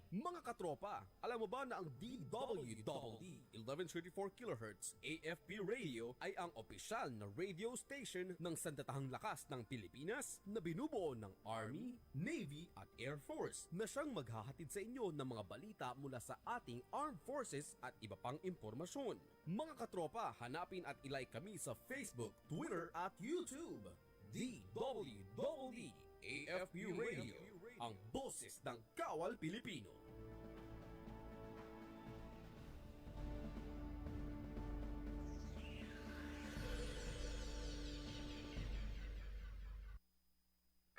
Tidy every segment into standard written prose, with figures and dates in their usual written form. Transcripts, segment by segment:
Mga katropa, alam mo ba na ang DWDD 1134 kHz AFP Radio ay ang opisyal na radio station ng sandatahang lakas ng Pilipinas na binubuo ng Army, Navy at Air Force na siyang maghahatid sa inyo ng mga balita mula sa ating Armed Forces at iba pang impormasyon. Mga katropa, hanapin at ilike kami sa Facebook, Twitter at YouTube. DWDD AFP Radio, ang boses ng Kawal Pilipino.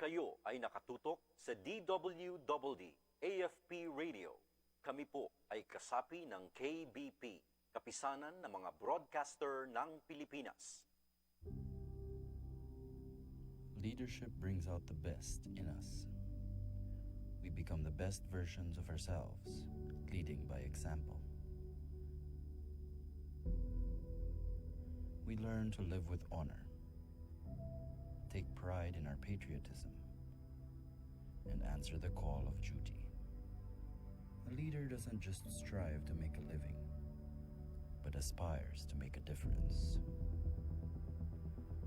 Kayo ay nakatutok sa DWDD AFP Radio. Kami po ay kasapi ng KBP, Kapisanan ng mga Broadcaster ng Pilipinas. Leadership brings out the best in us. We become the best versions of ourselves, leading by example. We learn to live with honor, take pride in our patriotism, and answer the call of duty. A leader doesn't just strive to make a living, but aspires to make a difference.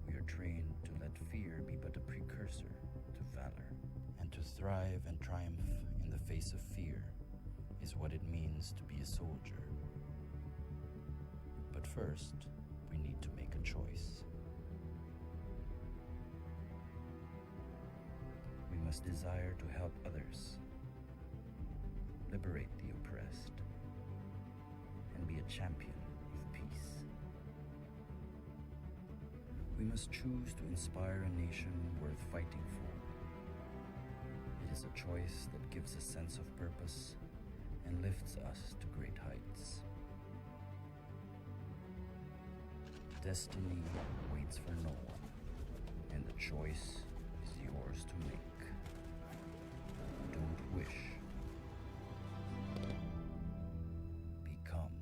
We are trained to let fear be but a precursor to valor, and to thrive and triumph in the face of fear is what it means to be a soldier. But first, we need to make a choice. We must desire to help others, liberate the oppressed, and be a champion of peace. We must choose to inspire a nation worth fighting for. It is a choice that gives a sense of purpose and lifts us to great heights. Destiny waits for no one, and the choice is yours to make. Don't wish. Become.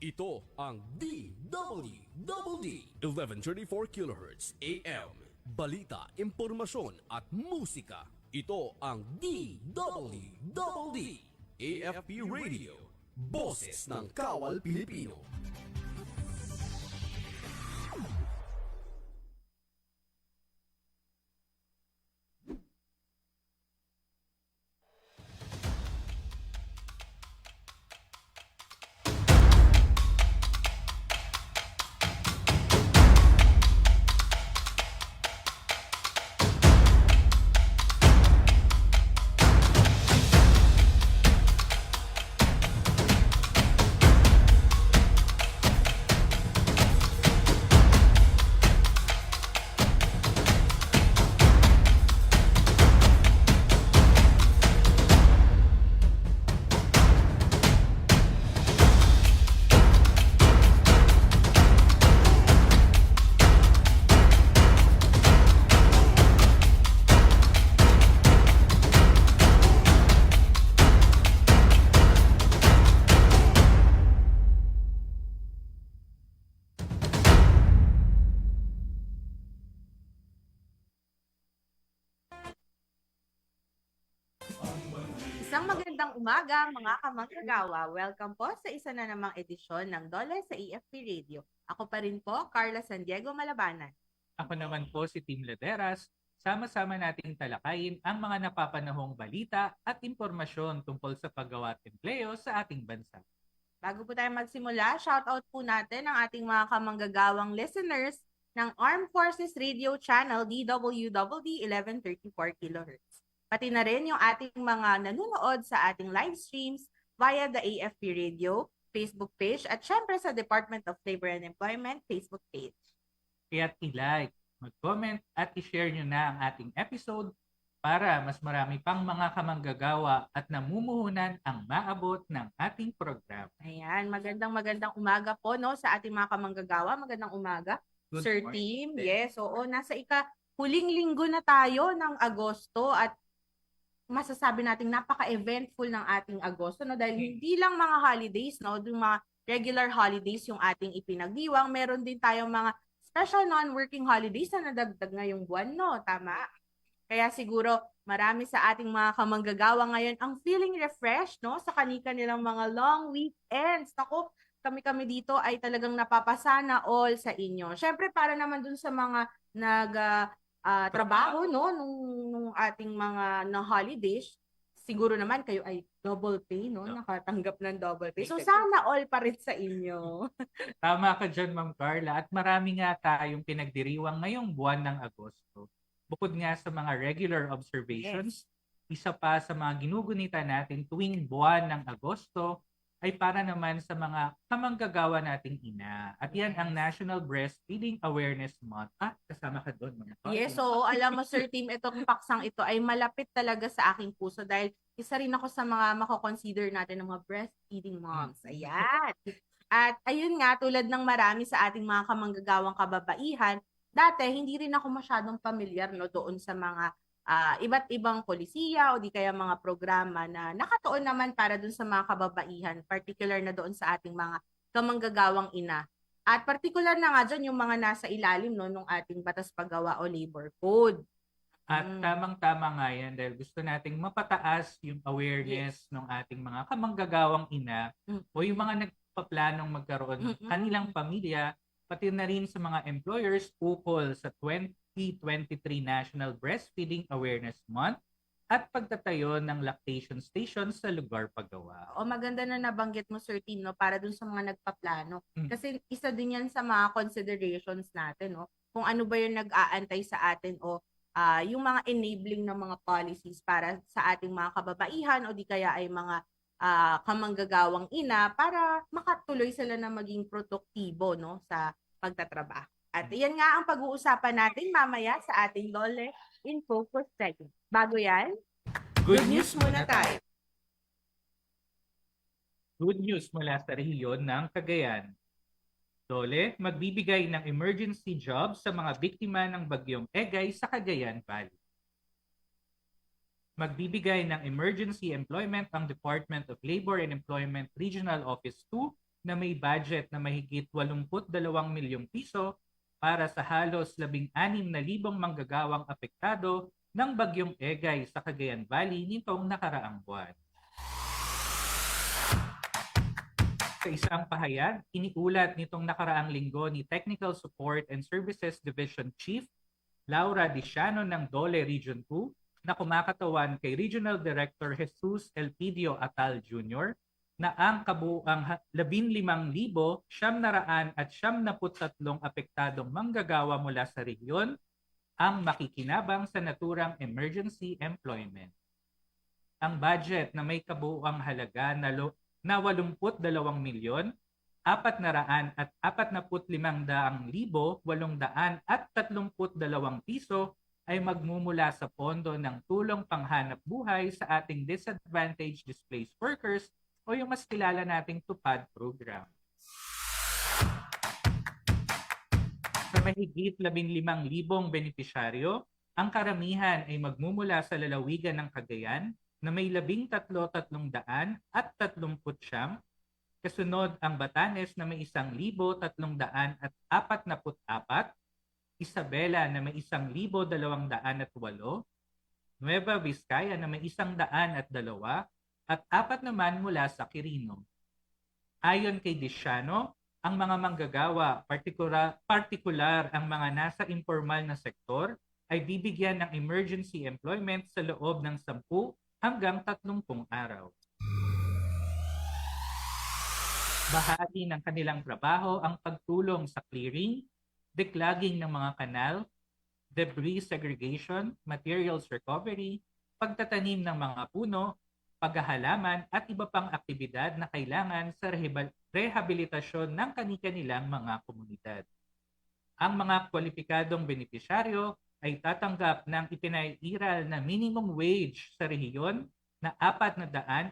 Ito ang DWDD 1134 kHz AM. Balita, impormasyon at musika. Ito ang DWDD AFP Radio. Boses ng Kawal Pilipino. Isang magandang umaga mga kamanggagawa. Welcome po sa isa na namang edisyon ng Dole sa AFP Radio. Ako pa rin po, Carla San Diego Malabanan. Ako naman po si Tim Lederas. Sama-sama nating talakayin ang mga napapanahong balita at impormasyon tungkol sa paggawa at empleo sa ating bansa. Bago po tayo magsimula, shoutout po natin ang ating mga kamanggagawang listeners ng Armed Forces Radio Channel DWDD 1134 kHz. Pati na rin yung ating mga nanonood sa ating live streams via the AFP Radio Facebook page at syempre sa Department of Labor and Employment Facebook page. Kaya't i-like, mag-comment at i-share nyo na ang ating episode para mas marami pang mga kamanggagawa at namumuhunan ang maabot ng ating program. Ayan, magandang umaga po no sa ating mga kamanggagawa. Magandang umaga, Good Sir morning. Tim. Yes, oo, nasa huling linggo na tayo ng Agosto at masasabi nating napaka-eventful ng ating Agosto no dahil hindi lang mga holidays no, yung mga regular holidays yung ating ipinagdiwang. Meron din tayong mga special non-working holidays na nadagdag ngayong buwan, no? Tama? Kaya siguro marami sa ating mga kamanggagawa ngayon ang feeling refreshed, no? Sa kanilang mga long weekends. Naku, kami dito ay talagang napapasana all sa inyo. Syempre para naman dun sa mga trabaho, no? Nung ating mga holidays, siguro naman kayo ay double pay, no? Nakatanggap ng double pay. So sana all pa rin sa inyo. Tama ka dyan, Ma'am Carla. At marami nga tayong pinagdiriwang ngayong buwan ng Agosto. Bukod nga sa mga regular observations, isa pa sa mga ginugunita natin tuwing buwan ng Agosto ay para naman sa mga kamanggagawa nating ina. At yan ang National Breastfeeding Awareness Month. Kasama ka doon, Ma'am Carla. Yes, so alam mo Sir Tim, itong paksang ito ay malapit talaga sa aking puso dahil isa rin ako sa mga mako-consider natin ng mga breastfeeding moms. Ayan. At ayun nga, tulad ng marami sa ating mga kamanggagawang kababaihan, dati hindi rin ako masyadong pamilyar, no, doon sa mga iba't ibang polisiya o di kaya mga programa na nakatuon naman para doon sa mga kababaihan, particular na doon sa ating mga kamanggagawang ina. At particular na nga dyan yung mga nasa ilalim, no, ng ating batas paggawa o labor code. At tamang-tama nga yan dahil gusto nating mapataas yung awareness ng ating mga kamanggagawang ina o yung mga nagpaplanong magkaroon ng kanilang pamilya, pati na rin sa mga employers ukol sa 2023 National Breastfeeding Awareness Month at pagtatayo ng lactation stations sa lugar paggawa. O maganda na nabanggit mo, Sir Tim, no, para dun sa mga nagpaplano. Kasi isa din yan sa mga considerations natin, no, kung ano ba yung nag-aantay sa atin o yung mga enabling ng mga policies para sa ating mga kababaihan o di kaya ay mga kamanggagawang ina para makatuloy sila na maging produktibo, no, sa pagtatrabaho. At iyan nga ang pag-uusapan natin mamaya sa ating Lole in Focus segment. Bago yan, good news muna tayo. Good news mula sa rehiyon ng Cagayan. Dole, magbibigay ng emergency jobs sa mga biktima ng bagyong Egay sa Cagayan Valley. Magbibigay ng emergency employment ang Department of Labor and Employment Regional Office 2 na may budget na mahigit 82 milyong piso para sa halos 16,000 manggagawang apektado ng bagyong Egay sa Cagayan Valley nitong nakaraang buwan. Sa isang pahayag, iniulat nitong nakaraang linggo ni Technical Support and Services Division Chief Laura Diciano ng Dole Region 2 na kumakatawan kay Regional Director Jesus Elpidio Atal Jr. na ang kabuuang 15,973 apektadong manggagawa mula sa rehiyon ang makikinabang sa naturang emergency employment. Ang budget na may kabuuang halaga na 82,445,835,832 piso ay magmumula sa pondo ng tulong panghanap buhay sa ating disadvantaged displaced workers o yung mas kilala nating TUPAD program. Sa mahigit 15,000 benepisyaryo, ang karamihan ay magmumula sa lalawigan ng Cagayan na may 13,339, kasunod ang Batanes na may 1,344, Isabela na may 1,208, Nueva Vizcaya na may 102, at 4 naman mula sa Quirino. Ayon kay Diciano, ang mga manggagawa, partikular ang mga nasa informal na sektor, ay bibigyan ng emergency employment sa loob ng 10 hanggang 30 araw. Bahagi ng kanilang trabaho ang pagtulong sa clearing, declogging ng mga kanal, debris segregation, materials recovery, pagtatanim ng mga puno, paghahalaman at iba pang aktibidad na kailangan sa rehabilitasyon ng kani-kanilang mga komunidad. Ang mga kwalipikadong benepisyaryo ay tatanggap ng ipinairal na minimum wage sa rehiyon na 420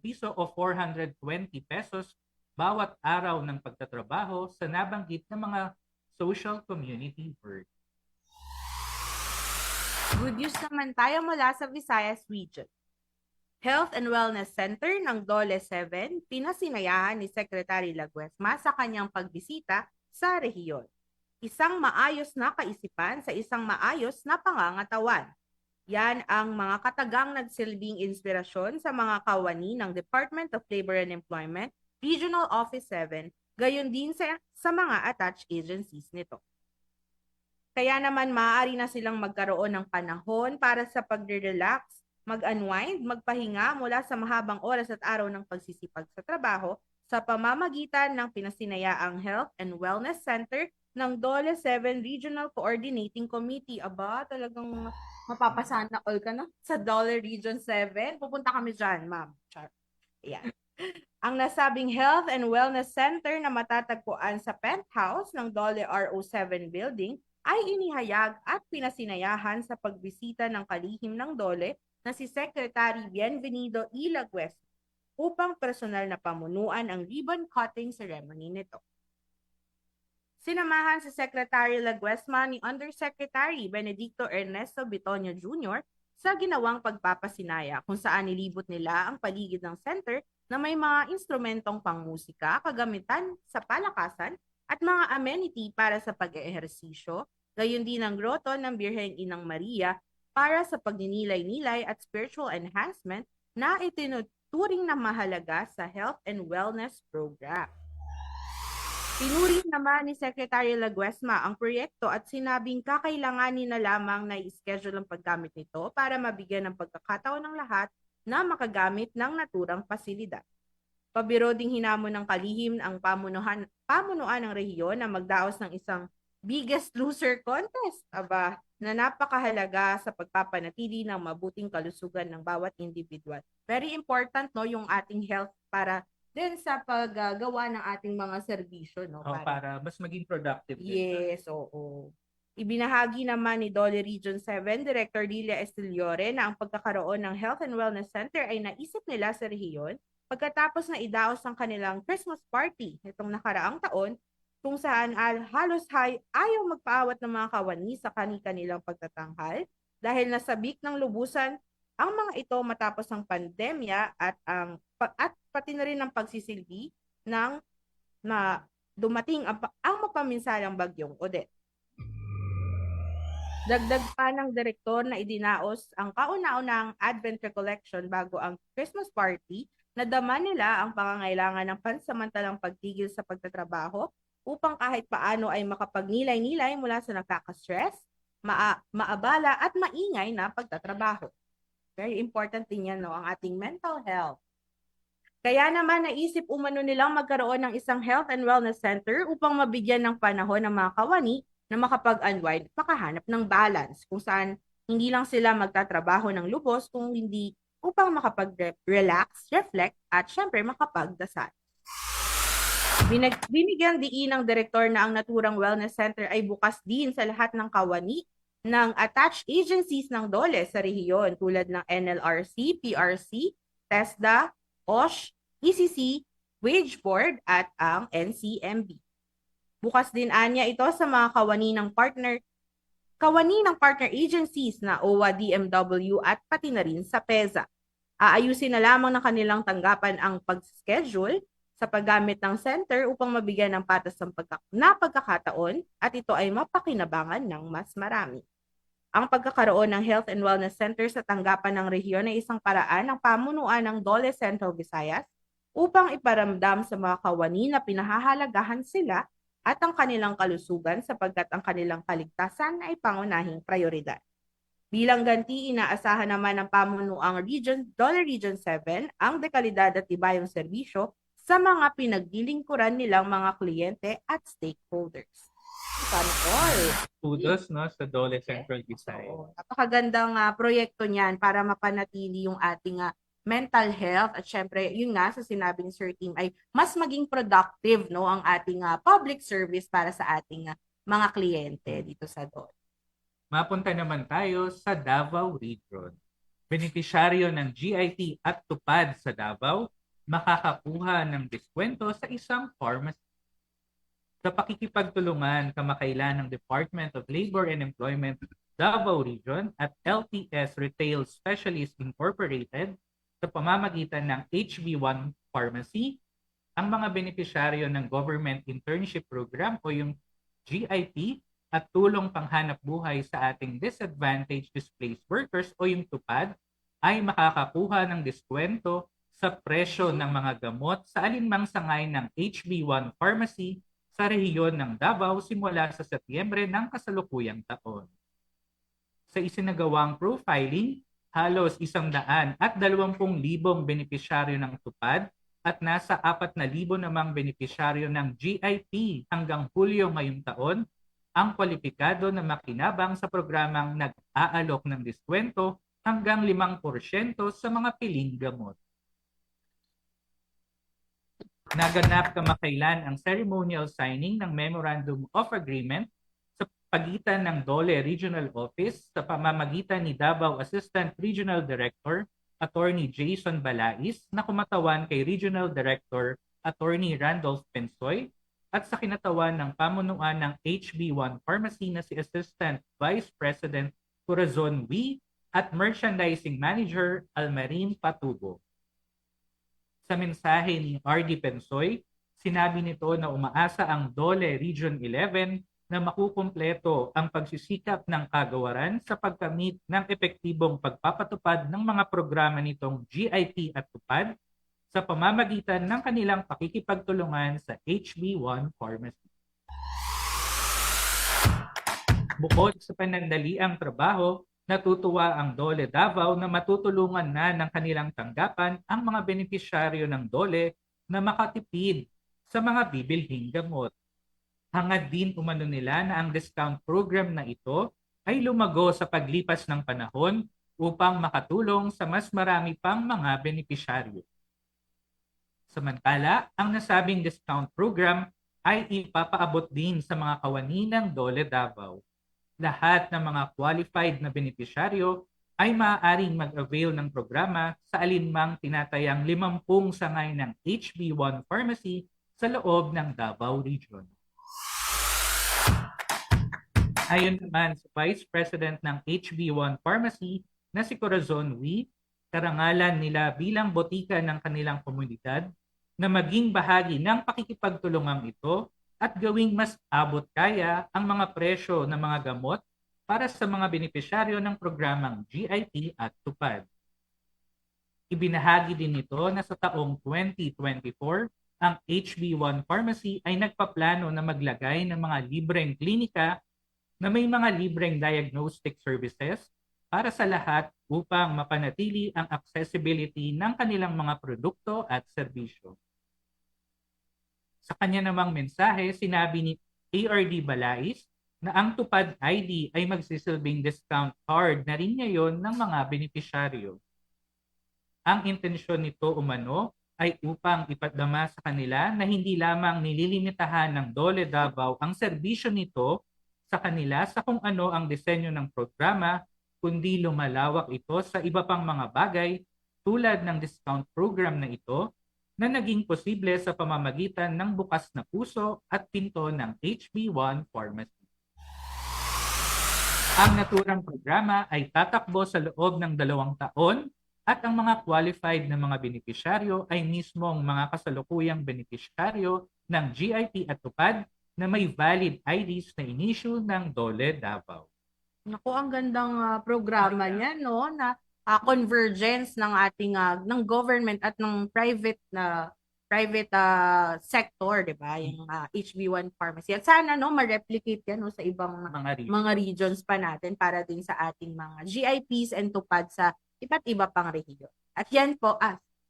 piso o 420 pesos bawat araw ng pagtatrabaho sa nabanggit na mga social community work. Good news naman tayo mula sa Visayas region. Health and Wellness Center ng DOLE 7, pinasinayahan ni Secretary Laguesma sa kanyang pagbisita sa rehiyon. Isang maayos na kaisipan sa isang maayos na pangangatawan. Yan ang mga katagang nagsilbing inspirasyon sa mga kawani ng Department of Labor and Employment, Regional Office 7, gayon din sa mga attached agencies nito. Kaya naman maaari na silang magkaroon ng panahon para sa pagre-relax, mag-unwind, magpahinga mula sa mahabang oras at araw ng pagsisipag sa trabaho sa pamamagitan ng pinasinayaang Health and Wellness Center ng DOLE 7 Regional Coordinating Committee. Aba, talagang mapapasana all ka na sa DOLE Region 7. Pupunta kami dyan, ma'am. Char. Ayan. Ang nasabing Health and Wellness Center na matatagpuan sa penthouse ng DOLE RO7 building ay inihayag at pinasinayahan sa pagbisita ng kalihim ng DOLE na si Secretary Bienvenido E. Laguesma upang personal na pamunuan ang ribbon cutting ceremony nito. Sinamahan si Secretary Laguesma ni Undersecretary Benedicto Ernesto Bitonio Jr. sa ginawang pagpapasinaya kung saan nilibot nila ang paligid ng center na may mga instrumentong pangmusika, kagamitan sa palakasan at mga amenity para sa pag-eehersisyo, gayon din ang grotto ng Birheng Inang Maria para sa pagninilay-nilay at spiritual enhancement na itinuturing na mahalaga sa health and wellness program. Pinuri naman ni Secretary Laguesma ang proyekto at sinabing kakailanganin na lamang na i-schedule ang paggamit nito para mabigyan ng pagkakataon ng lahat na makagamit ng naturang pasilidad. Pabiro ding hinamon ng kalihim ang pamunuan ng rehiyon na magdaos ng isang Biggest Loser Contest, na napakahalaga sa pagpapanatili ng mabuting kalusugan ng bawat individual. Very important, no, yung ating health para din sa paggawa ng ating mga serbisyo, no? Para mas maging productive. Yes, oo. Ibinahagi naman ni DOLE Region 7 Director Lilia Estiliore na ang pagkakaroon ng Health and Wellness Center ay naisip nila sa rehiyon pagkatapos na idaos ang kanilang Christmas party nitong nakaraang taon, kung saan halos ayaw magpaawat ng mga kawani sa kanilang pagtatanghal dahil nasabik ng lubusan ang mga ito matapos ang pandemya at pati na rin ang pagsisilbi ng na dumating ang mapaminsalang bagyong Odette. Dagdag pa ng direktor na idinaos ang kauna-unang Advent Recollection bago ang Christmas party na dama nila ang pangangailangan ng pansamantalang pagtigil sa pagtatrabaho upang kahit paano ay makapagnilay-nilay mula sa nakaka-stress, maabala at maingay na pagtatrabaho. Very important din yan, no, ang ating mental health. Kaya naman naisip umano nilang magkaroon ng isang health and wellness center upang mabigyan ng panahon ng mga kawani na makapag-unwind at makahanap ng balance kung saan hindi lang sila magtatrabaho ng lubos kung hindi upang makapag-relax, reflect at syempre makapagdasal. Binigyan diin ng direktor na ang naturang wellness center ay bukas din sa lahat ng kawani ng attached agencies ng DOLE sa rehiyon tulad ng NLRC, PRC, TESDA, OSH, ECC, Wage Board at ang NCMB. Bukas din anya ito sa mga kawani ng partner agencies na OWA, DMW at pati na rin sa PEZA. Aayusin na lamang ng kanilang tanggapan ang pag-schedule sa paggamit ng center upang mabigyan ng patas na pagkakataon at ito ay mapakinabangan ng mas marami. Ang pagkakaroon ng Health and Wellness Center sa tanggapan ng rehiyon ay isang paraan ng pamunuan ng DOLE Central Visayas upang iparamdam sa mga kawani na pinahahalagahan sila at ang kanilang kalusugan sapagkat ang kanilang kaligtasan ay pangunahing prioridad. Bilang ganti, inaasahan naman ng pamunuang DOLE Region 7 ang dekalidad at tibayong serbisyo sa mga pinaglilingkuran nilang mga kliyente at stakeholders. Sana all. Kudos, no, sa DOLE Central Visayas. So, napakagandang proyekto niyan para mapanatili yung ating mental health at syempre, yun nga sa sinabi ni Sir Tim ay mas maging productive, no, ang ating public service para sa ating mga kliyente dito sa DOLE. Mapunta naman tayo sa Davao Region. Benepisyaryo ng GIT at tupad sa Davao makakakuha ng diskwento sa isang pharmacy. Sa pakikipagtulungan kamakailan ng Department of Labor and Employment Davao Region at LTS Retail Specialist Incorporated, sa pamamagitan ng HB1 Pharmacy, ang mga benepisyaryo ng Government Internship Program o yung GIP at tulong panghanap buhay sa ating disadvantaged displaced workers o yung TUPAD ay makakakuha ng diskwento sa presyo ng mga gamot sa alinmang sangay ng HB1 Pharmacy sa rehiyon ng Davao simula sa Setyembre ng kasalukuyang taon. Sa isinagawang profiling, halos 120,000 benepisyaryo ng TUPAD at nasa 4,000 namang benepisyaryo ng GIP hanggang Hulyo ngayong taon ang kwalipikado na makinabang sa programang nag-aalok ng diskwento hanggang 5% sa mga piling gamot. Naganap kamakailan ang ceremonial signing ng Memorandum of Agreement sa pagitan ng DOLE Regional Office sa pamamagitan ni Davao Assistant Regional Director Attorney Jason Balais na kumatawan kay Regional Director Attorney Randolph Pensoy at sa kinatawan ng pamunuan ng HB1 Pharmacy na si Assistant Vice President Corazon Wee at Merchandising Manager Almarin Patubo. Sa mensahe ni RD Pensoy, sinabi nito na umaasa ang DOLE Region 11 na makukumpleto ang pagsisikap ng kagawaran sa pagkamit ng epektibong pagpapatupad ng mga programa nitong GIP at TUPAD sa pamamagitan ng kanilang pakikipagtulungan sa HB1 Pharmacy. Bukod sa panandaliang trabaho, natutuwa ang DOLE Davao na matutulungan na ng kanilang tanggapan ang mga benepisyaryo ng DOLE na makatipid sa mga bibilhing gamot. Hangad din umano nila na ang discount program na ito ay lumago sa paglipas ng panahon upang makatulong sa mas marami pang mga benepisyaryo. Samantala, ang nasabing discount program ay ipapaabot din sa mga kawani ng DOLE Davao. Lahat ng mga qualified na benepisyaryo ay maaaring mag-avail ng programa sa alinmang tinatayang 50 sangay ng HB1 Pharmacy sa loob ng Davao Region. Ayon naman sa Vice President ng HB1 Pharmacy na si Corazon Wee, karangalan nila bilang botika ng kanilang komunidad na maging bahagi ng pakikipagtulungang ito at gawing mas abot kaya ang mga presyo ng mga gamot para sa mga benepisyaryo ng programang GIP at TUPAD. Ibinahagi din nito na sa taong 2024, ang HB1 Pharmacy ay nagpaplano na maglagay ng mga libreng klinika na may mga libreng diagnostic services para sa lahat upang mapanatili ang accessibility ng kanilang mga produkto at serbisyo. Sa kanya namang mensahe, sinabi ni ARD Balais na ang TUPAD ID ay magsisilbing discount card na rin ngayon ng mga benepisyaryo. Ang intensyon nito umano ay upang ipadama sa kanila na hindi lamang nililimitahan ng DOLE Davao ang serbisyo nito sa kanila sa kung ano ang disenyo ng programa, kundi lumalawak ito sa iba pang mga bagay tulad ng discount program na ito na naging posible sa pamamagitan ng bukas na puso at pinto ng HB1 Pharmacy. Ang naturang programa ay tatakbo sa loob ng 2 taon at ang mga qualified na mga benepisyaryo ay mismong mga kasalukuyang benepisyaryo ng GIP at TUPAD na may valid IDs na inisyu ng DOLE Davao. Naku, ang gandang programa niya, no, na convergence ng ating ng government at ng private sector, 'di ba? Yung HB1 Pharmacy. At sana no ma-replicate yan no sa ibang mga regions pa natin para din sa ating mga GIPs and TUPAD sa iba't iba pang rehiyon. At yan po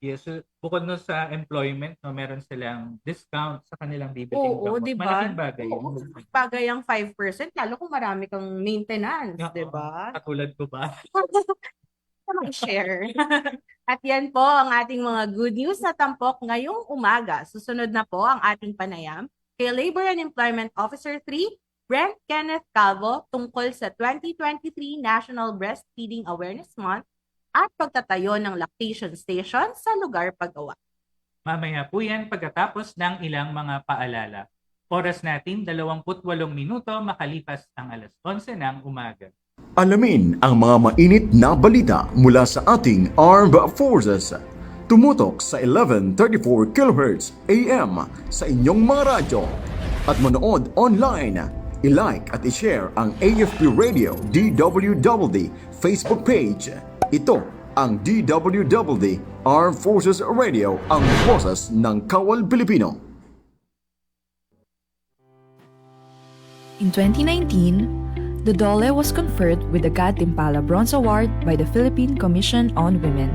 yes, so bukod no sa employment, no, meron silang discount sa kanilang bibiling oo, gamot. diba? Malaking bagay. Oo, bagay ang 5%, lalo kung marami kang maintenance, di ba? Katulad ko ba? Mag-share. At yan po ang ating mga good news na tampok ngayong umaga. Susunod na po ang ating panayam kay Labor and Employment Officer 3, Brent Kenneth Calvo, tungkol sa 2023 National Breastfeeding Awareness Month at pagtatayo ng lactation station sa lugar paggawa. Mamaya po yan pagkatapos ng ilang mga paalala. Oras natin 28 minuto makalipas ang 11:00 ng umaga. Alamin ang mga mainit na balita mula sa ating Armed Forces. Tumutok sa 1134 kHz AM sa inyong mga radyo at manood online. I-like at i-share ang AFP Radio DWWD Facebook page. Ito ang DWWD Armed Forces Radio, ang boses ng Kawal Pilipino. In 2019, the DOLE was conferred with the Gantimpala Bronze Award by the Philippine Commission on Women.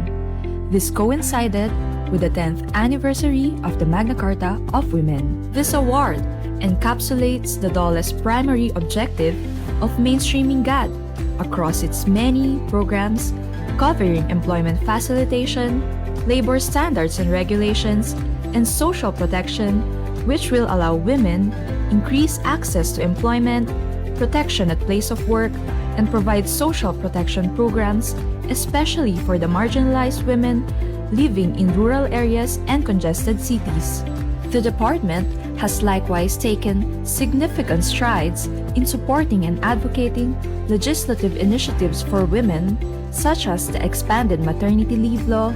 This coincided with the 10th anniversary of the Magna Carta of Women. This award encapsulates the DOLE's primary objective of mainstreaming GAD across its many programs covering employment facilitation, labor standards and regulations, and social protection, which will allow women increase access to employment, protection at place of work, and provide social protection programs, especially for the marginalized women living in rural areas and congested cities. The department has likewise taken significant strides in supporting and advocating legislative initiatives for women, such as the expanded maternity leave law,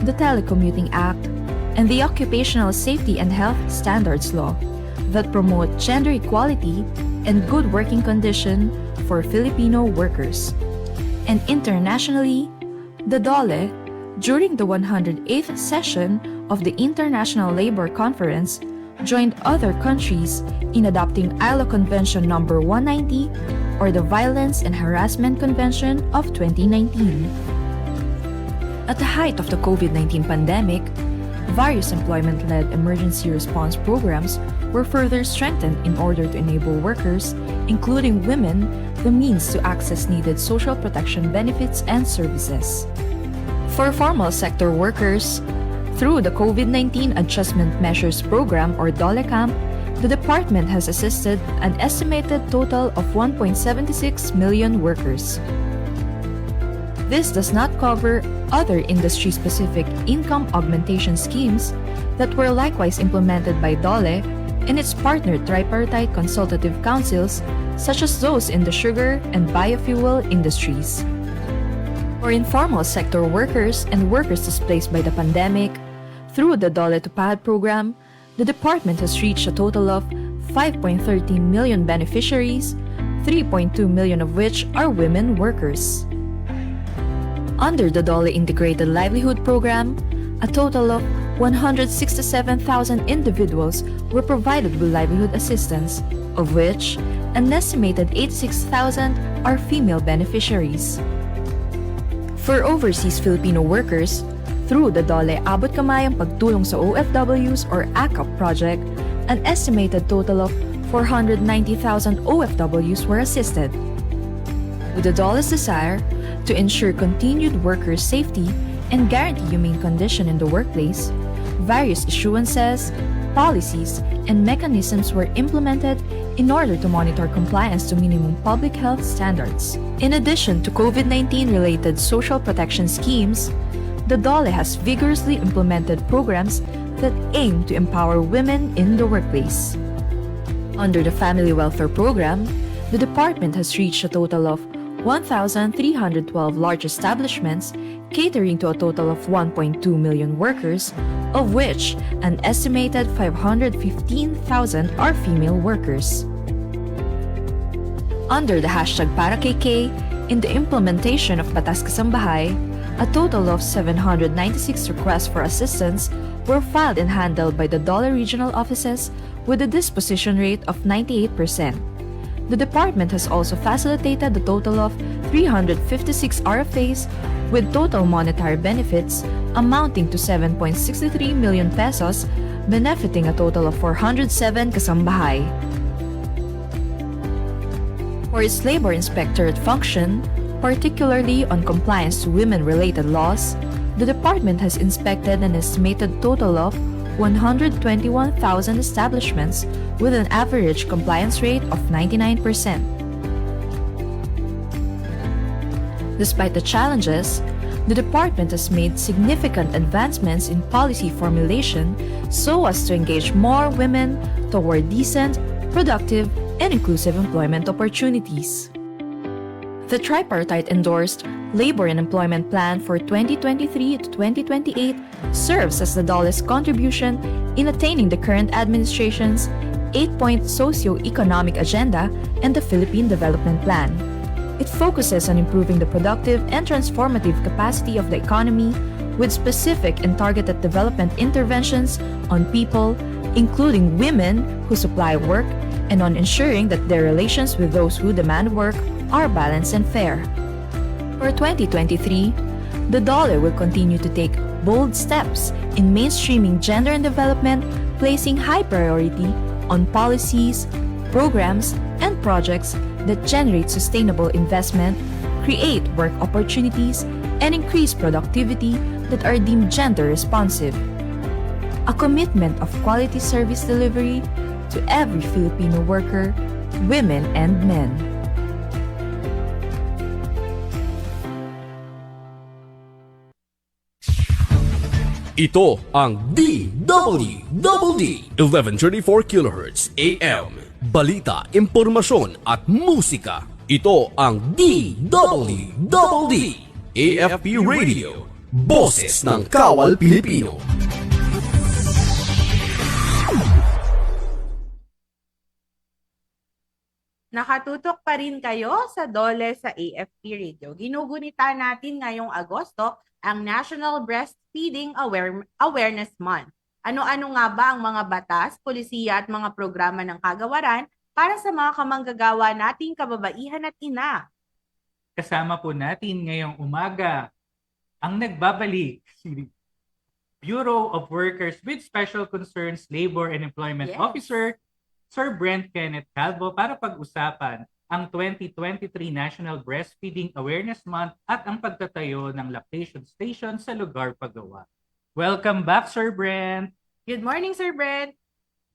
the Telecommuting Act, and the Occupational Safety and Health Standards Law that promote gender equality and good working condition for Filipino workers. And internationally, the DOLE, during the 108th session of the International Labour Conference, joined other countries in adopting ILO Convention No. 190 or the Violence and Harassment Convention of 2019. At the height of the COVID-19 pandemic, various employment-led emergency response programs were further strengthened in order to enable workers, including women, the means to access needed social protection benefits and services. For formal sector workers, through the COVID-19 Adjustment Measures Program or DOLE-CAMP, the department has assisted an estimated total of 1.76 million workers. This does not cover other industry-specific income augmentation schemes that were likewise implemented by DOLE and its partner tripartite consultative councils, such as those in the sugar and biofuel industries. For informal sector workers and workers displaced by the pandemic, through the DOLE to PAD program, the department has reached a total of 5.13 million beneficiaries, 3.2 million of which are women workers. Under the DOLE Integrated Livelihood Program, a total of 167,000 individuals were provided with livelihood assistance, of which an estimated 86,000 are female beneficiaries. For overseas Filipino workers, through the DOLE Abot Kamay ang Pagtulong sa OFWs or ACAP project, an estimated total of 490,000 OFWs were assisted. With the DOLE's desire to ensure continued workers' safety and guarantee humane condition in the workplace, various issuances, policies, and mechanisms were implemented in order to monitor compliance to minimum public health standards. In addition to COVID-19 related social protection schemes, the DOLE has vigorously implemented programs that aim to empower women in the workplace. Under the Family Welfare Program, the department has reached a total of 1,312 large establishments catering to a total of 1.2 million workers, of which an estimated 515,000 are female workers. Under the hashtag ParaKK, in the implementation of Batas Kasambahay, a total of 796 requests for assistance were filed and handled by the DOLE regional offices with a disposition rate of 98%. The department has also facilitated a total of 356 RFAs with total monetary benefits amounting to 7.63 million pesos, benefiting a total of 407 kasambahay. For its labor inspectorate function, particularly on compliance to women-related laws, the department has inspected an estimated total of 121,000 establishments with an average compliance rate of 99%. Despite the challenges, the department has made significant advancements in policy formulation so as to engage more women toward decent, productive, and inclusive employment opportunities. The tripartite endorsed Labor and Employment Plan for 2023 to 2028 serves as the DOLE's contribution in attaining the current administration's 8-point socio-economic agenda and the Philippine Development Plan. It focuses on improving the productive and transformative capacity of the economy with specific and targeted development interventions on people, including women who supply work, and on ensuring that their relations with those who demand work are balanced and fair. For 2023, the DOLE will continue to take bold steps in mainstreaming gender and development, placing high priority on policies, programs, and projects that generate sustainable investment, create work opportunities, and increase productivity that are deemed gender responsive. A commitment of quality service delivery to every Filipino worker, women and men. Ito ang DWDD 1134 kHz AM. Balita, impormasyon at musika. Ito ang DWDD AFP Radio. Boses ng Kawal Pilipino. Nakatutok pa rin kayo sa DOLE sa AFP Radio. Ginugunita natin ngayong Agosto ang National Breastfeeding Awareness Month. Ano-ano nga ba ang mga batas, polisiya at mga programa ng kagawaran para sa mga kamanggagawa nating kababaihan at ina? Kasama po natin ngayong umaga ang nagbabalik si Bureau of Workers with Special Concerns Labor and Employment Yes. Officer, Sir Brent Kenneth Calvo, para pag-usapan ang 2023 National Breastfeeding Awareness Month at ang pagtatayo ng lactation station sa lugar paggawa. Welcome back, Sir Brent! Good morning, Sir Brent.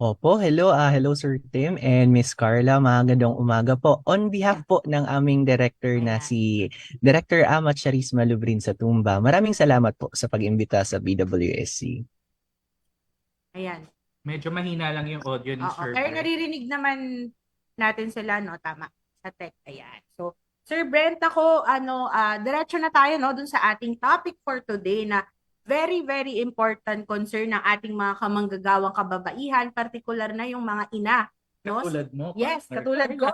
Opo, hello, hello Sir Tim and Miss Carla, magandang umaga po. On behalf po ng aming director na si Director Amat Charisma Lubrin sa Tumba, maraming salamat po sa pag-imbita sa BWSC. Ayan. Medyo mahina lang yung audio ni Oo, Sir pero Brent. naririnig naman natin sila, no? Tama. Sa tech. Ayan. So, Sir Brent, ako, diretso na tayo, no? Dun sa ating topic for today na very, very important concern ng ating mga kamanggagawang kababaihan, particular na yung mga ina. No? Katulad mo. Yes, partner. katulad ko.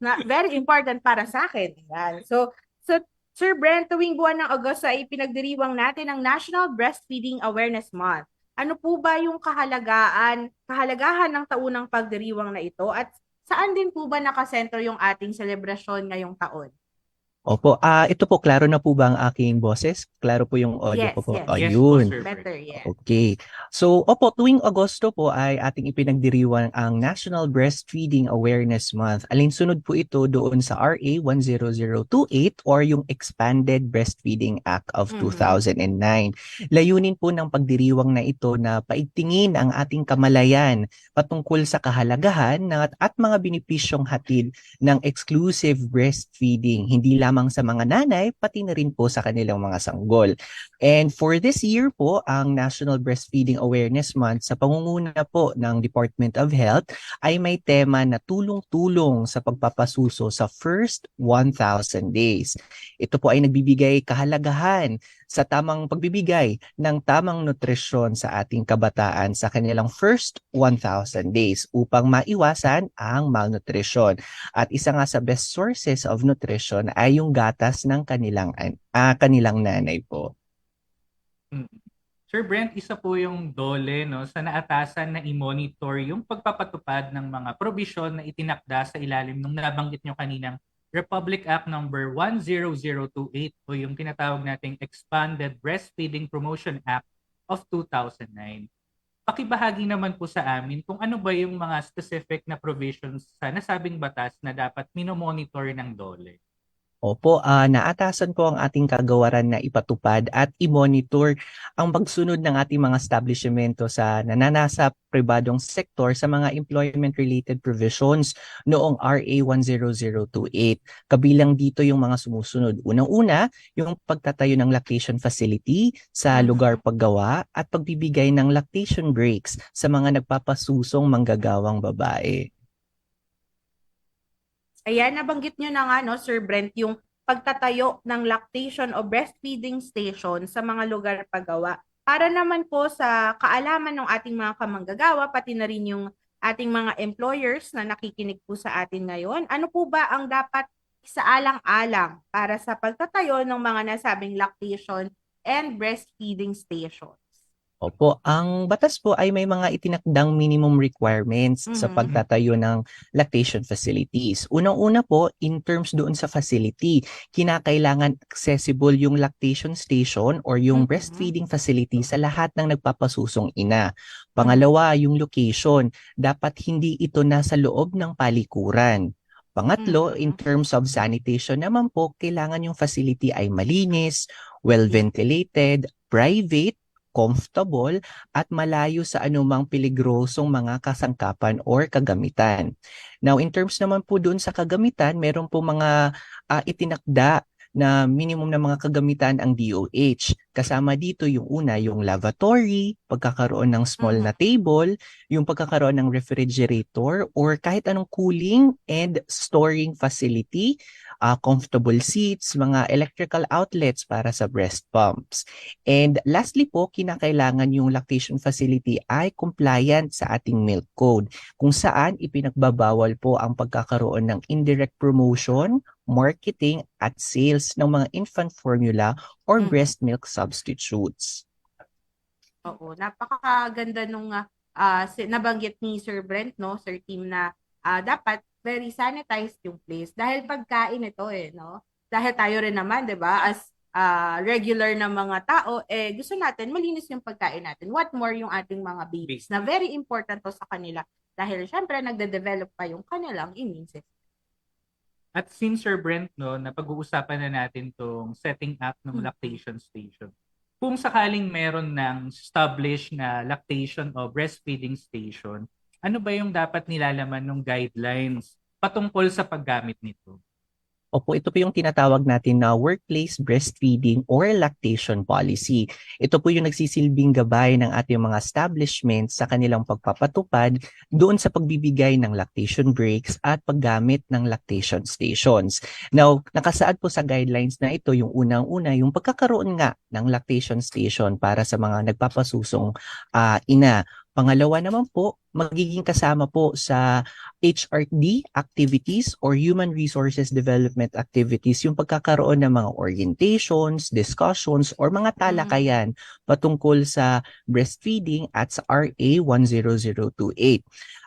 Na very important para sa akin. Yan. So Sir Brent, tuwing buwan ng Agosto ay pinagdiriwang natin ang National Breastfeeding Awareness Month. Ano po ba yung kahalagahan ng taunang pagdiriwang na ito at saan din po ba nakasentro yung ating selebrasyon ngayong taon? Opo, ito po, klaro na po ba ang aking boses? Klaro po yung audio Yes, ko po? yes. Yes po, Ayun. Sir Brent. Better, yeah. Okay. So, opo, tuwing Agosto po ay ating ipinagdiriwang ang National Breastfeeding Awareness Month. Alinsunod po ito doon sa RA 10028 or yung Expanded Breastfeeding Act of 2009. Layunin po ng pagdiriwang na ito na paigtingin ang ating kamalayan patungkol sa kahalagahan at mga benepisyong hatid ng exclusive breastfeeding. Hindi lamang sa mga nanay, pati na rin po sa kanilang mga sanggol. And for this year po, ang National Breastfeeding Awareness Month sa pangunguna po ng Department of Health ay may tema na tulong-tulong sa pagpapasuso sa first 1,000 days. Ito po ay nagbibigay kahalagahan sa tamang pagbibigay ng tamang nutrisyon sa ating kabataan sa kanilang first 1,000 days upang maiwasan ang malnutrition. At isa nga sa best sources of nutrition ay yung gatas ng kanilang nanay po. Sir Brent, isa po yung DOLE, no, sa naatasan na i-monitor yung pagpapatupad ng mga probisyon na itinakda sa ilalim ng nabanggit nyo kaninang Republic Act number 10028 o yung tinatawag nating Expanded Breastfeeding Promotion Act of 2009. Pakibahagi naman po sa amin kung ano ba yung mga specific na provisions sa nasabing batas na dapat minomonitor ng DOLE. Opo, naatasan po ang ating kagawaran na ipatupad at i-monitor ang pagsunod ng ating mga establishmento sa nananasa pribadong sektor sa mga employment-related provisions noong RA 10028. Kabilang dito yung mga sumusunod. Unang-una, yung pagtatayo ng lactation facility sa lugar paggawa at pagbibigay ng lactation breaks sa mga nagpapasusong manggagawang babae. Ayan, nabanggit nyo na nga, no, Sir Brent, yung pagtatayo ng lactation o breastfeeding station sa mga lugar pagawa. Para naman po sa kaalaman ng ating mga kamanggagawa, pati na rin yung ating mga employers na nakikinig po sa atin ngayon, ano po ba ang dapat isaalang-alang para sa pagtatayo ng mga nasabing lactation and breastfeeding stations? Opo, ang batas po ay may mga itinakdang minimum requirements sa pagtatayo ng lactation facilities. Unang-una po, in terms doon sa facility, kinakailangan accessible yung lactation station or yung breastfeeding facility sa lahat ng nagpapasusong ina. Pangalawa, yung location, dapat hindi ito nasa loob ng palikuran. Pangatlo, in terms of sanitation naman po, kailangan yung facility ay malinis, well-ventilated, private, comfortable, at malayo sa anumang peligrosong mga kasangkapan or kagamitan. Now, in terms naman po doon sa kagamitan, meron po mga itinakda na minimum na mga kagamitan ang DOH. Kasama dito yung una, yung lavatory, pagkakaroon ng small na table, yung pagkakaroon ng refrigerator, or kahit anong cooling and storing facility, comfortable seats, mga electrical outlets para sa breast pumps. And lastly po, kinakailangan yung lactation facility ay compliant sa ating milk code, kung saan ipinagbabawal po ang pagkakaroon ng indirect promotion, marketing at sales ng mga infant formula or breast milk substitutes. Oo, napakaganda nung nabanggit ni Sir Brent, no, Sir Tim, na dapat very sanitized yung place dahil pagkain ito no? Dahil tayo rin naman, 'di ba, as regular na mga tao, gusto natin malinis yung pagkain natin. What more yung ating mga babies na very important to sa kanila dahil syempre nagde-develop pa yung kanilang immune system. At since Sir Brent, no, napag-uusapan na natin tong setting up ng lactation station. Kung sakaling meron ng established na lactation o breastfeeding station, ano ba yung dapat nilalaman ng guidelines patungkol sa paggamit nito? Opo, ito po yung tinatawag natin na workplace breastfeeding or lactation policy. Ito po yung nagsisilbing gabay ng ating mga establishments sa kanilang pagpapatupad doon sa pagbibigay ng lactation breaks at paggamit ng lactation stations. Now, nakasaad po sa guidelines na ito yung unang-una, yung pagkakaroon nga ng lactation station para sa mga nagpapasusong ina. Pangalawa naman po, magiging kasama po sa HRD activities or Human Resources Development activities yung pagkakaroon ng mga orientations, discussions, or mga talakayan patungkol sa breastfeeding at sa RA 10028.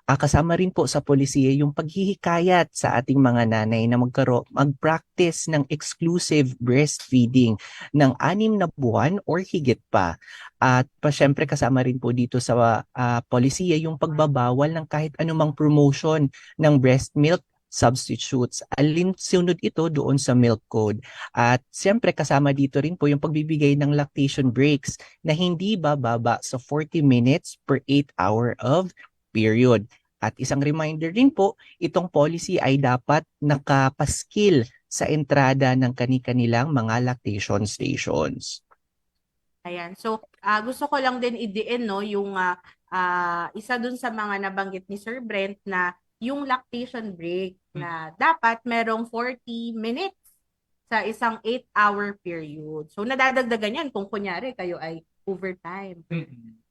Kasama rin po sa polisiya yung paghihikayat sa ating mga nanay na mag-practice ng exclusive breastfeeding ng 6 na buwan or higit pa. At syempre kasama rin po dito sa polisiya yung pagbabawal ng kahit anumang promotion ng breast milk substitutes. Alinsunod ito doon sa milk code. At siyempre kasama dito rin po yung pagbibigay ng lactation breaks na hindi bababa sa 40 minutes per 8 hour of period. At isang reminder din po, itong policy ay dapat nakapaskil sa entrada ng kani-kanilang mga lactation stations. Ayan. So, gusto ko lang din idiin, no, yung isa dun sa mga nabanggit ni Sir Brent na yung lactation break na dapat merong 40 minutes sa isang 8-hour period. So, nadadagdagan yan kung kunyari kayo ay overtime.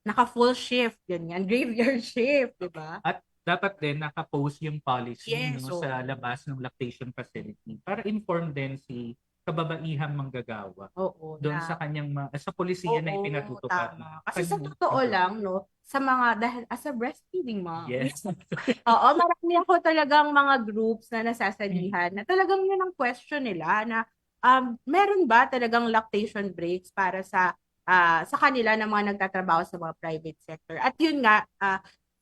Naka-full shift, ganyan. Graveyard shift, di ba? At dapat din naka-post yung policy so, sa labas ng lactation facility para inform din si kababaihang manggagawa doon sa kanyang sa polisiya na ipinatutupad. Kasi sa totoo lang, no, sa mga, dahil as a breastfeeding mom, yes. marami ako talagang mga groups na nasasalihan na talagang yun ang question nila na meron ba talagang lactation breaks para sa kanila na mga nagtatrabaho sa mga private sector. At yun nga,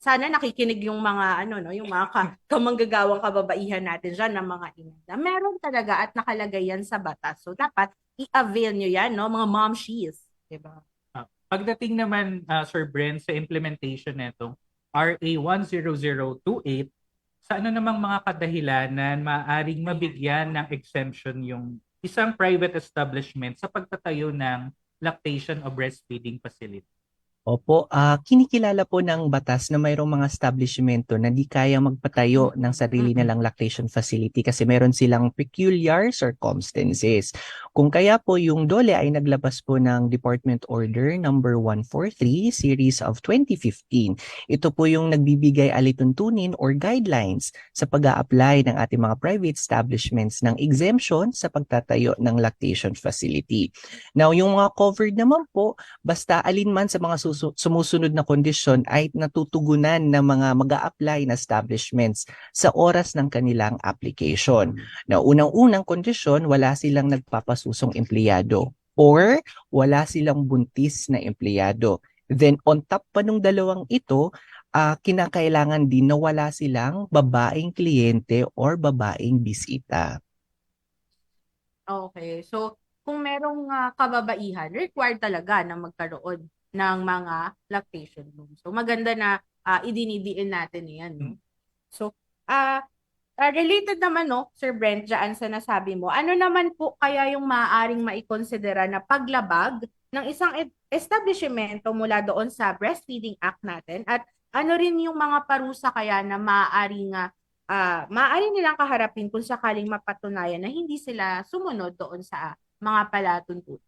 sana nakikinig yung mga yung mga kamanggagawang kababaihan natin diyan ng mga ina. Meron talaga at nakalagay yan sa batas. So dapat i-avail nyo yan, no, mga momshies, 'di ba? Pagdating naman Sir Brent sa implementation nitong RA 10028, sa ano namang mga kadahilanan maaaring mabigyan ng exemption yung isang private establishment sa pagtatayo ng lactation o breastfeeding facility? Opo, kinikilala po ng batas na mayroong mga establishmento na di kaya magpatayo ng sarili nilang lactation facility kasi meron silang peculiar circumstances. Kung kaya po yung DOLE ay naglabas po ng Department Order number 143 series of 2015. Ito po yung nagbibigay alituntunin or guidelines sa pag-a-apply ng ating mga private establishments ng exemption sa pagtatayo ng lactation facility. Now, yung mga covered naman po, basta alinman sa mga sumusunod na kondisyon ay natutugunan ng mga mag-a-apply na establishments sa oras ng kanilang application. Na unang-unang kondisyon, wala silang nagpapasusong empleyado or wala silang buntis na empleyado. Then on top pa nung dalawang ito, kinakailangan din na wala silang babaeng kliyente or babaeng bisita. Okay. So, kung merong kababaihan, required talaga na magkaroon ng mga lactation rooms. So, maganda na idinidiin natin yan. No? So, related naman, no, Sir Brent, dyan sa nasabi mo, ano naman po kaya yung maaaring maikonsidera na paglabag ng isang establishmento mula doon sa Breastfeeding Act natin? At ano rin yung mga parusa kaya na maaari nilang kaharapin kung sakaling mapatunayan na hindi sila sumunod doon sa mga palatuntunan?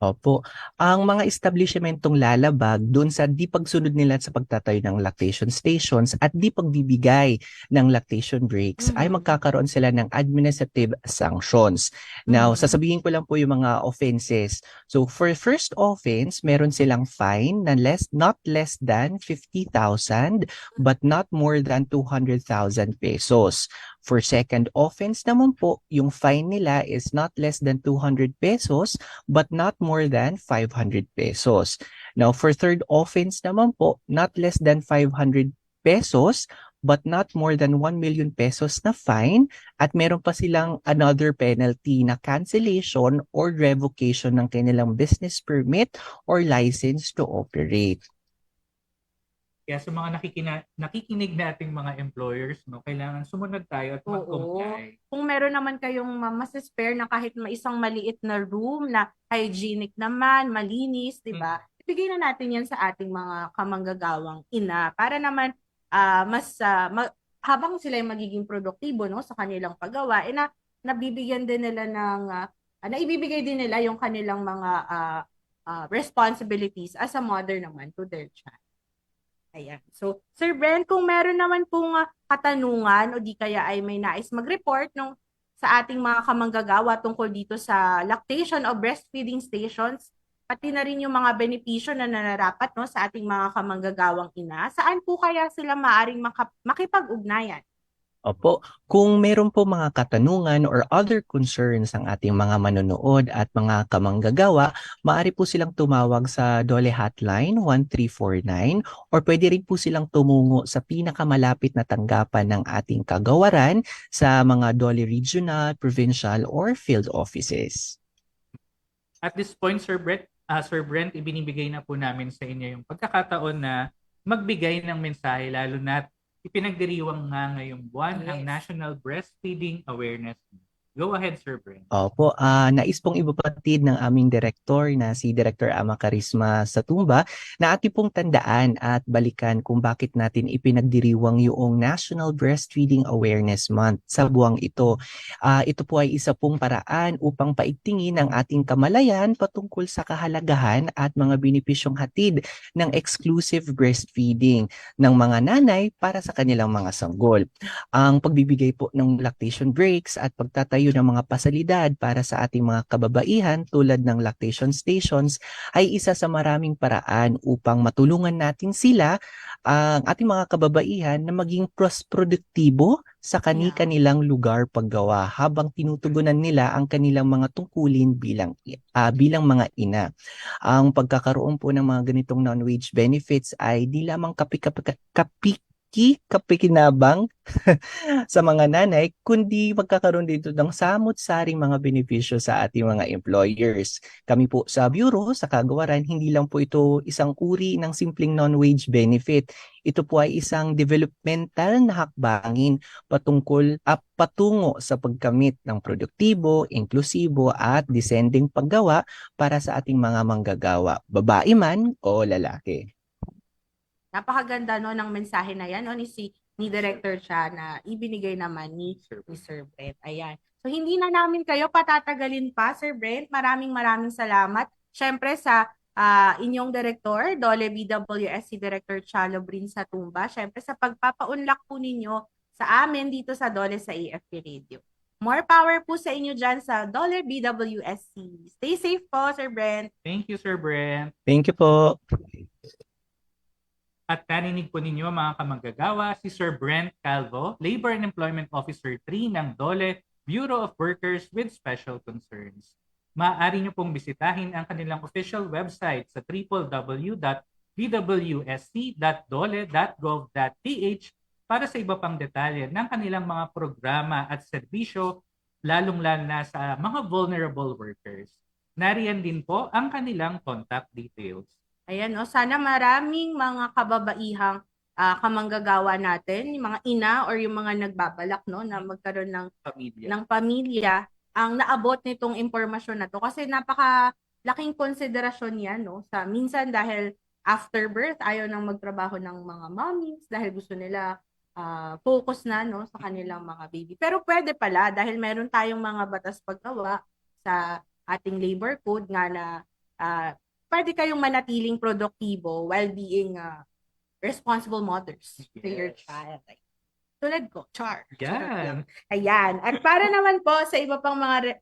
Opo. Ang mga establishmentong lalabag doon sa di pagsunod nila sa pagtatayo ng lactation stations at di pagbibigay ng lactation breaks ay magkakaroon sila ng administrative sanctions. Now, sasabihin ko lang po yung mga offenses. So, for first offense, meron silang fine na not less than 50,000 but not more than 200,000 pesos. For second offense naman po, yung fine nila is not less than 200 pesos but not more than 500 pesos. Now, for third offense naman po, not less than 500 pesos but not more than 1 million pesos na fine at meron pa silang another penalty na cancellation or revocation ng kanilang business permit or license to operate. Kaya sa mga nakikinig nating mga employers, no, kailangan sumunod tayo at mag-comply. Kung meron naman kayong mas spare na kahit isang maliit na room na hygienic naman, malinis, di ba? Ibigay na natin yan sa ating mga kamanggagawang ina para naman habang sila ay magiging produktibo, no, sa kanilang paggawa, nabibigyan din nila naibibigay din nila yung kanilang mga responsibilities as a mother naman to their child. Ayan. So, Sir Brent, kung meron naman pong katanungan o di kaya ay may nais mag-report sa ating mga kamanggagawa tungkol dito sa lactation o breastfeeding stations, pati na rin yung mga benepisyo na nararapat, no, sa ating mga kamanggagawang ina, saan po kaya sila maaring makipag-ugnayan? Opo, kung meron po mga katanungan or other concerns ang ating mga manonood at mga kamanggagawa, maaari po silang tumawag sa DOLE Hotline 1349 or pwede rin po silang tumungo sa pinakamalapit na tanggapan ng ating kagawaran sa mga DOLE Regional, Provincial, or Field Offices. At this point, Sir Brent, ibinibigay na po namin sa inyo yung pagkakataon na magbigay ng mensahe lalo na ipinagdiriwang nga ngayong buwan ang National Breastfeeding Awareness Month. Go ahead, Sir Brent. Opo, nais pong ibapatid ng aming director na si Director Ama Karisma Satumba na ating pong tandaan at balikan kung bakit natin ipinagdiriwang yung National Breastfeeding Awareness Month sa buwang ito. Ito po ay isa pong paraan upang paigtingin ang ating kamalayan patungkol sa kahalagahan at mga benepisyong hatid ng exclusive breastfeeding ng mga nanay para sa kanilang mga sanggol. Ang pagbibigay po ng lactation breaks at pagtatayo ng mga pasalidad para sa ating mga kababaihan tulad ng lactation stations ay isa sa maraming paraan upang matulungan natin sila, ang ating mga kababaihan, na maging produktibo sa kanilang lugar paggawa habang tinutugunan nila ang kanilang mga tungkulin bilang mga ina. Ang pagkakaroon po ng mga ganitong non-wage benefits ay di lamang kapikinabang sa mga nanay, kundi magkakaroon dito ng samot-saring mga benepisyo sa ating mga employers. Kami po sa Bureau, sa Kagawaran, hindi lang po ito isang uri ng simpleng non-wage benefit. Ito po ay isang developmental na hakbangin patungo sa pagkamit ng produktibo, inklusibo at descending paggawa para sa ating mga manggagawa, babae man o lalaki. Napakaganda no ng mensahe na yan no, ni Director Cha na ibinigay naman ni Sir Brent. Ayan. So hindi na namin kayo patatagalin pa, Sir Brent. Maraming salamat. Syempre sa inyong director, Dole BWSC Director Cha Lobrin Satumba. Syempre sa pagpapaunlak po ninyo sa amin dito sa Dole sa AFP Radio. More power po sa inyo dyan sa Dole BWSC. Stay safe po, Sir Brent. Thank you, Sir Brent. Thank you po. At narinig po ninyo mga kamanggagawa si Sir Brent Calvo, Labor and Employment Officer 3 ng DOLE Bureau of Workers with Special Concerns. Maaari nyo pong bisitahin ang kanilang official website sa www.bwsc.dole.gov.ph para sa iba pang detalye ng kanilang mga programa at serbisyo, lalong-lalo na sa mga vulnerable workers. Nariyan din po ang kanilang contact details. Ayan, sana maraming mga kababaihang kamanggagawa natin, yung mga ina or yung mga nagbabalak no, na magkaroon ng pamilya ang naabot nitong impormasyon na to. Kasi napakalaking konsiderasyon yan. No? Minsan dahil after birth, ayaw nang magtrabaho ng mga mommies dahil gusto nila focus na no, sa kanilang mga baby. Pero pwede pala dahil meron tayong mga batas paggawa sa ating labor code nga na pwede kayong manatiling produktibo while being responsible mothers to your child. Tulad ko, Char. Yan. Ayan. At para naman po sa iba pang mga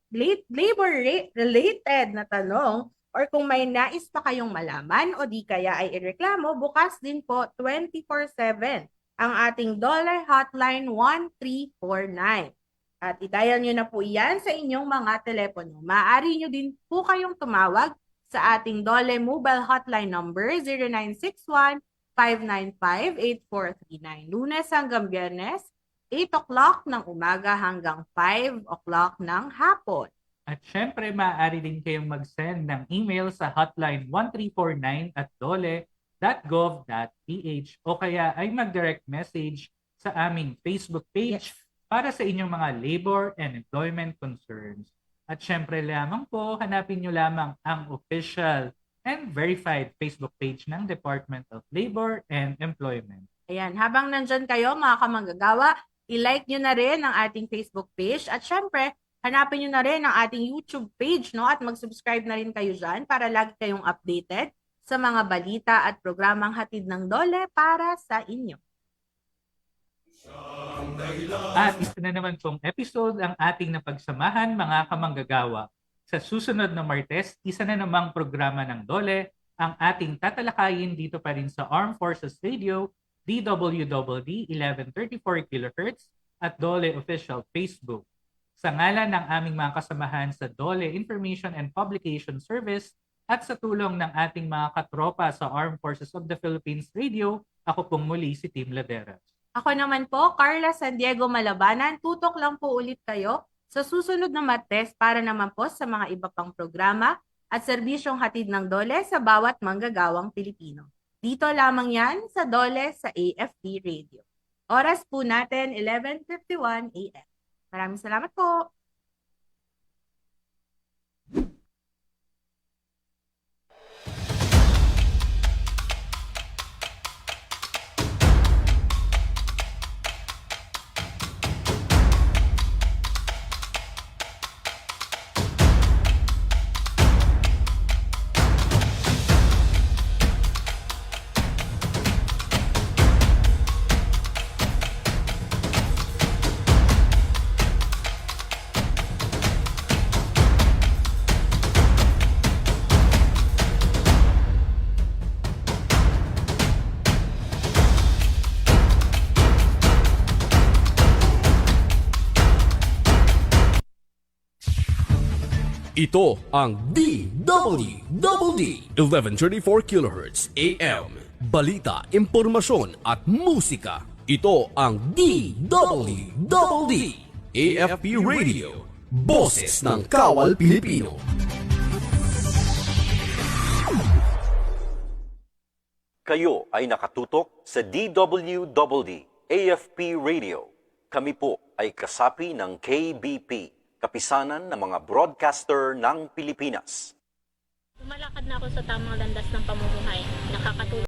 labor-related na tanong or kung may nais pa kayong malaman o di kaya ay ireklamo, bukas din po 24/7 ang ating Dole Hotline 1349. At i-dial nyo na po yan sa inyong mga telepono. Maaari nyo din po kayong tumawag sa ating Dole Mobile Hotline number 0961-595-8439. Lunes hanggang Biyernes, 8 o'clock ng umaga hanggang 5 o'clock ng hapon. At syempre, maaari din kayong mag-send ng email sa hotline 1349@dole.gov.ph o kaya ay mag-direct message sa aming Facebook page para sa inyong mga labor and employment concerns. At syempre lamang po, hanapin nyo lamang ang official and verified Facebook page ng Department of Labor and Employment. Ayan, habang nandyan kayo mga kamanggagawa, i-like nyo na rin ang ating Facebook page at syempre, hanapin nyo na rin ang ating YouTube page no? At mag-subscribe na rin kayo dyan para lagi kayong updated sa mga balita at programang hatid ng Dole para sa inyo. At isa na naman pong episode ang ating napagsamahan mga kamanggagawa. Sa susunod na Martes, isa na namang programa ng Dole ang ating tatalakayin dito pa rin sa Armed Forces Radio, DWWD 1134 kHz at Dole Official Facebook. Sa ngalan ng aming mga kasamahan sa Dole Information and Publication Service at sa tulong ng ating mga katropa sa Armed Forces of the Philippines Radio, ako pong muli si Tim Laderas. Ako naman po, Carla San Diego Malabanan. Tutok lang po ulit kayo sa susunod na Martes para naman po sa mga iba pang programa at serbisyong hatid ng Dole sa bawat manggagawang Pilipino. Dito lamang yan sa Dole sa AFP Radio. Oras po natin, 11:51 a.m. Maraming salamat po. Ito ang DWWD 1134 kHz AM. Balita, impormasyon at musika. Ito ang DWWD AFP Radio. Boses ng Kawal Pilipino. Kayo ay nakatutok sa DWWD AFP Radio. Kami po ay kasapi ng KBP, Kapisanan ng mga Broadcaster ng Pilipinas. Lumalakad na ako sa tamang landas ng pamumuhay. Nakakatulong